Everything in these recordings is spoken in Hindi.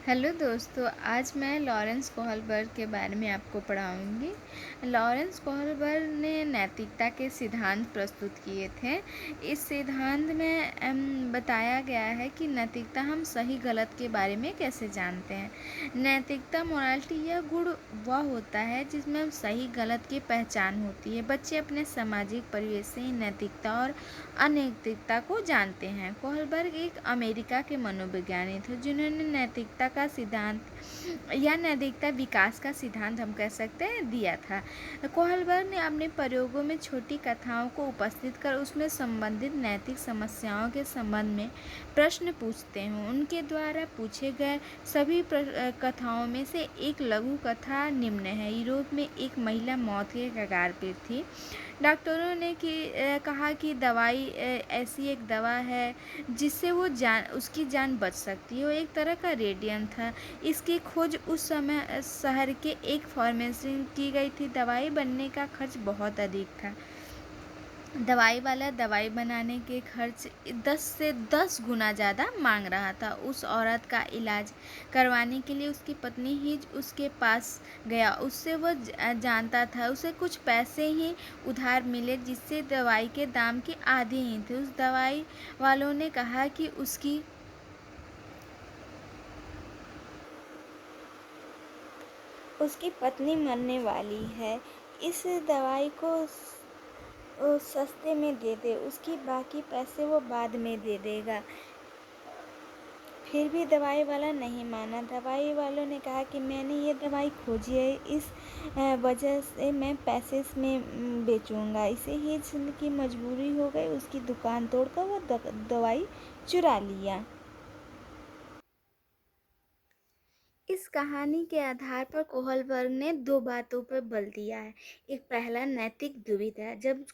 हेलो दोस्तों, आज मैं लॉरेंस कोहलबर्ग के बारे में आपको पढ़ाऊँगी। लॉरेंस कोहलबर्ग ने नैतिकता के सिद्धांत प्रस्तुत किए थे। इस सिद्धांत में बताया गया है कि नैतिकता हम सही गलत के बारे में कैसे जानते हैं। नैतिकता मोरालिटी यह गुण वह होता है जिसमें हम सही गलत की पहचान होती है। बच्चे अपने सामाजिक परिवेश से ही नैतिकता और अनैतिकता को जानते हैं। कोहलबर्ग एक अमेरिका के मनोविज्ञानी थे जिन्होंने नैतिकता का सिद्धांत या नैतिकता विकास का सिद्धांत हम कह सकते हैं दिया था। कोहलबर्ग ने अपने प्रयोगों में छोटी कथाओं को उपस्थित कर उसमें संबंधित नैतिक समस्याओं के संबंध में प्रश्न पूछते हैं। उनके द्वारा पूछे गए सभी कथाओं में से एक लघु कथा निम्न है। यूरोप में एक महिला मौत के कगार पर थी। डॉक्टरों ने कहा कि दवाई ऐसी एक दवा है जिससे उसकी जान बच सकती है। वो एक तरह का रेडियम था। इसकी खोज उस समय शहर के एक फार्मेसी में की गई थी। दवाई बनने का खर्च बहुत अधिक था। दवाई वाला दवाई बनाने के खर्च 10 से 10 गुना ज़्यादा मांग रहा था। उस औरत का इलाज करवाने के लिए उसकी पत्नी ही उसके पास गया। उससे वह जानता था उसे कुछ पैसे ही उधार मिले जिससे दवाई के दाम के आधे ही थे। उस दवाई वालों ने कहा कि उसकी पत्नी मरने वाली है। इस दवाई को सस्ते में दे दे, उसकी बाकी पैसे वो बाद में दे देगा। फिर भी दवाई वाला नहीं माना। दवाई वालों ने कहा कि मैंने ये दवाई खोजी है, इस वजह से मैं पैसे में बेचूंगा। इसे ही की मजबूरी हो गई। उसकी दुकान तोड़कर वो दवाई चुरा लिया। इस कहानी के आधार पर कोहलबर्ग ने दो बातों पर बल दिया है। एक पहला नैतिक दुविधा, जब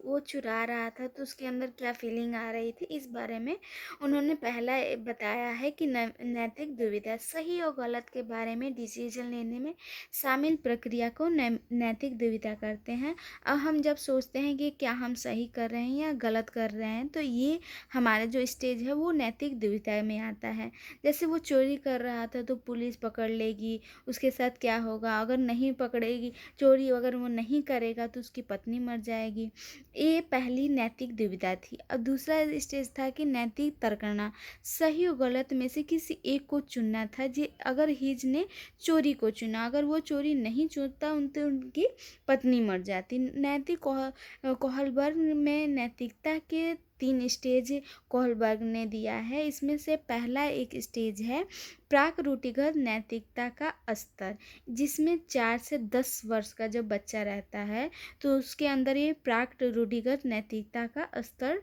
वो चुरा रहा था तो उसके अंदर क्या फीलिंग आ रही थी, इस बारे में उन्होंने पहला बताया है कि नैतिक दुविधा सही और गलत के बारे में डिसीजन लेने में शामिल प्रक्रिया को नैतिक दुविधा करते हैं। अब हम जब सोचते हैं कि क्या हम सही कर रहे हैं या गलत कर रहे हैं, तो ये हमारा जो स्टेज है वो नैतिक दुविधा में आता है। जैसे वो चोरी कर रहा था तो पुलिस पकड़ लेगी, उसके साथ क्या होगा? अगर नहीं पकड़ेगी, चोरी अगर वो नहीं करेगा तो उसकी पत्नी मर जाएगी। ये पहली नैतिक दुविधा थी। अब दूसरा स्टेज था कि नैतिक तर्कना, सही और गलत में से किसी एक को चुनना था। जी, अगर हिज ने चोरी को चुना, अगर वो चोरी नहीं चुनता तो उनकी पत्नी मर जाती। नैतिक कोहलबर्ग में नैतिकता के 3 स्टेज कोहलबर्ग ने दिया है। इसमें से पहला एक स्टेज है प्राक रूढ़िगत नैतिकता का स्तर, जिसमें 4 से 10 वर्ष का जब बच्चा रहता है तो उसके अंदर ये प्राक रूढ़िगत नैतिकता का स्तर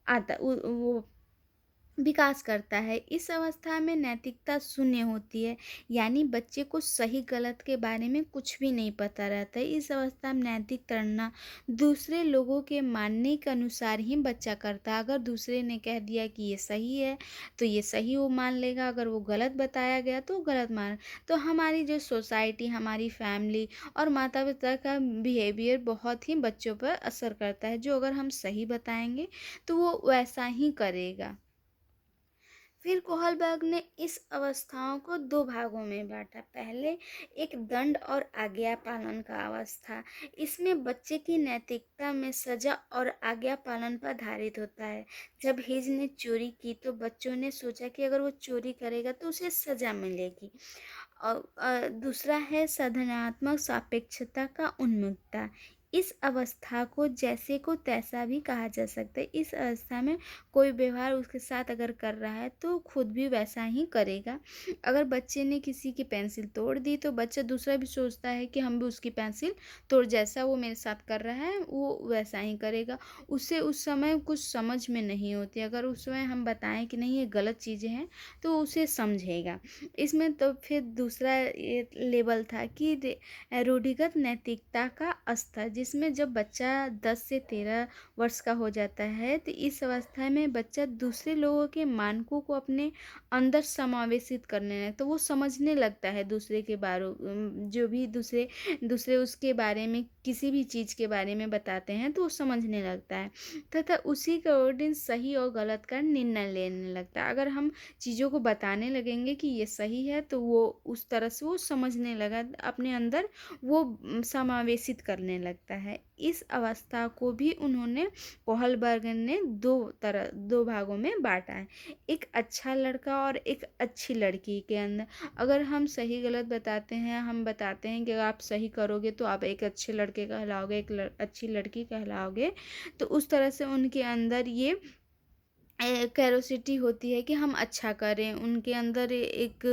आता वो विकास करता है। इस अवस्था में नैतिकता शून्य होती है, यानी बच्चे को सही गलत के बारे में कुछ भी नहीं पता रहता है। इस अवस्था में नैतिक तड़ना दूसरे लोगों के मानने के अनुसार ही बच्चा करता है। अगर दूसरे ने कह दिया कि ये सही है तो ये सही वो मान लेगा, अगर वो गलत बताया गया तो गलत मान। तो हमारी जो सोसाइटी, हमारी फैमिली और माता पिता का बिहेवियर बहुत ही बच्चों पर असर करता है। जो अगर हम सही बताएंगे तो वो वैसा ही करेगा। फिर कोहलबर्ग ने इस अवस्थाओं को 2 भागों में बांटा। पहले एक दंड और आज्ञा पालन का अवस्था। इसमें बच्चे की नैतिकता में सजा और आज्ञा पालन पर आधारित होता है। जब हिज ने चोरी की तो बच्चों ने सोचा कि अगर वो चोरी करेगा तो उसे सजा मिलेगी। और दूसरा है साधनात्मक सापेक्षता का उन्मुखता। इस अवस्था को जैसे को तैसा भी कहा जा सकता है। इस अवस्था में कोई व्यवहार उसके साथ अगर कर रहा है तो खुद भी वैसा ही करेगा। अगर बच्चे ने किसी की पेंसिल तोड़ दी तो बच्चा दूसरा भी सोचता है कि हम भी उसकी पेंसिल तोड़, जैसा वो मेरे साथ कर रहा है वो वैसा ही करेगा। उसे उस समय कुछ समझ में नहीं होती। अगर उस समय हम बताएं कि नहीं ये गलत चीज़ें हैं तो उसे समझेगा। इसमें तो फिर दूसरा ये लेवल था कि रूढ़िगत नैतिकता का स्तर, जिसमें जब बच्चा 10 से 13 वर्ष का हो जाता है, तो इस अवस्था में बच्चा दूसरे लोगों के मानकों को अपने अंदर समावेशित करने लगता है। वो समझने लगता है दूसरे के जो भी दूसरे दूसरे उसके बारे में किसी भी चीज़ के बारे में बताते हैं, तो वो समझने लगता है तथा उसी के अकॉर्डिंग सही और गलत का निर्णय लेने लगता है। अगर हम चीज़ों को बताने लगेंगे कि ये सही है, तो वो उस तरह से वो समझने लगा, अपने अंदर वो समावेशित करने लगता है। इस अवस्था को भी उन्होंने कोहलबर्ग ने 2 भागों में बाँटा है। एक अच्छा लड़का और एक अच्छी लड़की के अंदर। अगर हम सही गलत बताते हैं, हम बताते हैं कि अगर आप सही करोगे तो आप एक अच्छे लड़के कहलाओगे, अच्छी लड़की कहलाओगे, तो उस तरह से उनके अंदर ये कैरोसिटी होती है कि हम अच्छा करें, उनके अंदर एक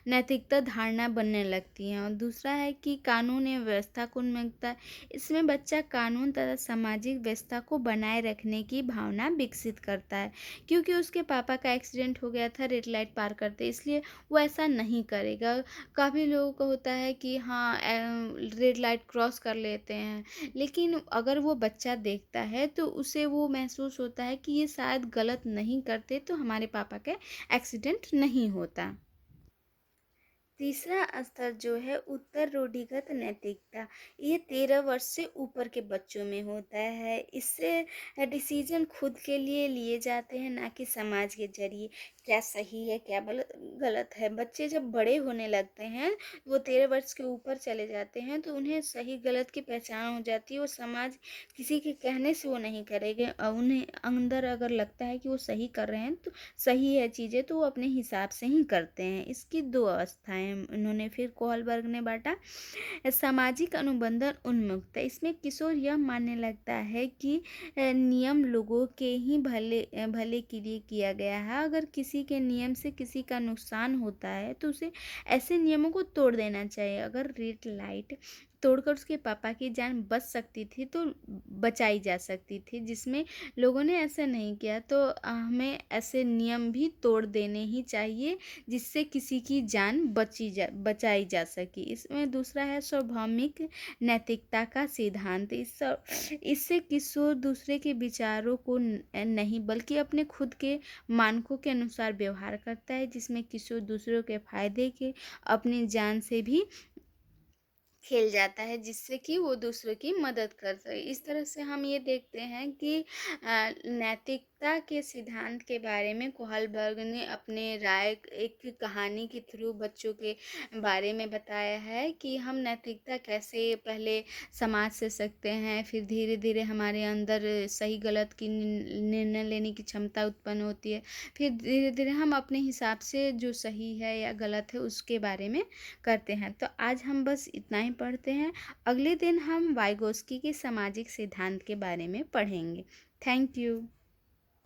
नैतिकता धारणा बनने लगती है। और दूसरा है कि कानून एवं व्यवस्था को उन्मुखता, इसमें बच्चा कानून तथा सामाजिक व्यवस्था को बनाए रखने की भावना विकसित करता है, क्योंकि उसके पापा का एक्सीडेंट हो गया था रेड लाइट पार करते, इसलिए वो ऐसा नहीं करेगा। काफ़ी लोगों को होता है कि हाँ, रेड लाइट क्रॉस कर लेते हैं, लेकिन अगर वो बच्चा देखता है तो उसे वो महसूस होता है कि ये शायद गलत नहीं करते, तो हमारे पापा का एक्सीडेंट नहीं होता। तीसरा स्तर जो है उत्तर रूढ़िगत नैतिकता। ये 13 वर्ष से ऊपर के बच्चों में होता है। इससे डिसीजन खुद के लिए लिए जाते हैं, ना कि समाज के जरिए। क्या सही है, क्या गलत है। बच्चे जब बड़े होने लगते हैं, वो 13 वर्ष के ऊपर चले जाते हैं, तो उन्हें सही गलत की पहचान हो जाती है। वो समाज किसी के कहने से वो नहीं करेंगे। उन्हें अंदर अगर लगता है कि वो सही कर रहे हैं, तो सही है चीज़ें, तो वो अपने हिसाब से ही करते हैं। इसकी 2 अवस्थाएँ उन्होंने फिर कोहलबर्ग ने बाँटा। सामाजिक अनुबंधन उन्मुखता, इसमें किशोर यह मानने लगता है कि नियम लोगों के ही भले के लिए किया गया है। अगर किसी के नियम से किसी का नुकसान होता है, तो उसे ऐसे नियमों को तोड़ देना चाहिए। अगर रेड लाइट तोड़कर उसके पापा की जान बच सकती थी, तो बचाई जा सकती थी, जिसमें लोगों ने ऐसा नहीं किया, तो हमें ऐसे नियम भी तोड़ देने ही चाहिए, जिससे किसी की जान बचाई जा सके। इसमें दूसरा है स्वाभाविक नैतिकता का सिद्धांत। इससे किशोर दूसरे के विचारों को नहीं, बल्कि अपने खुद के मानकों के अनुसार व्यवहार करता है, जिसमें किशोर दूसरों के फायदे के अपनी जान से भी खेल जाता है, जिससे कि वो दूसरों की मदद कर सके। इस तरह से हम ये देखते हैं कि नैतिकता के सिद्धांत के बारे में कोहलबर्ग ने अपने राय एक कहानी के थ्रू बच्चों के बारे में बताया है कि हम नैतिकता कैसे पहले समाज से सीखते हैं, फिर धीरे धीरे हमारे अंदर सही गलत की निर्णय लेने की क्षमता उत्पन्न होती है, फिर धीरे धीरे हम अपने हिसाब से जो सही है या गलत है उसके बारे में करते हैं। तो आज हम बस इतना ही पढ़ते हैं। अगले दिन हम वाइगोस्की के सामाजिक सिद्धांत के बारे में पढ़ेंगे। Thank you.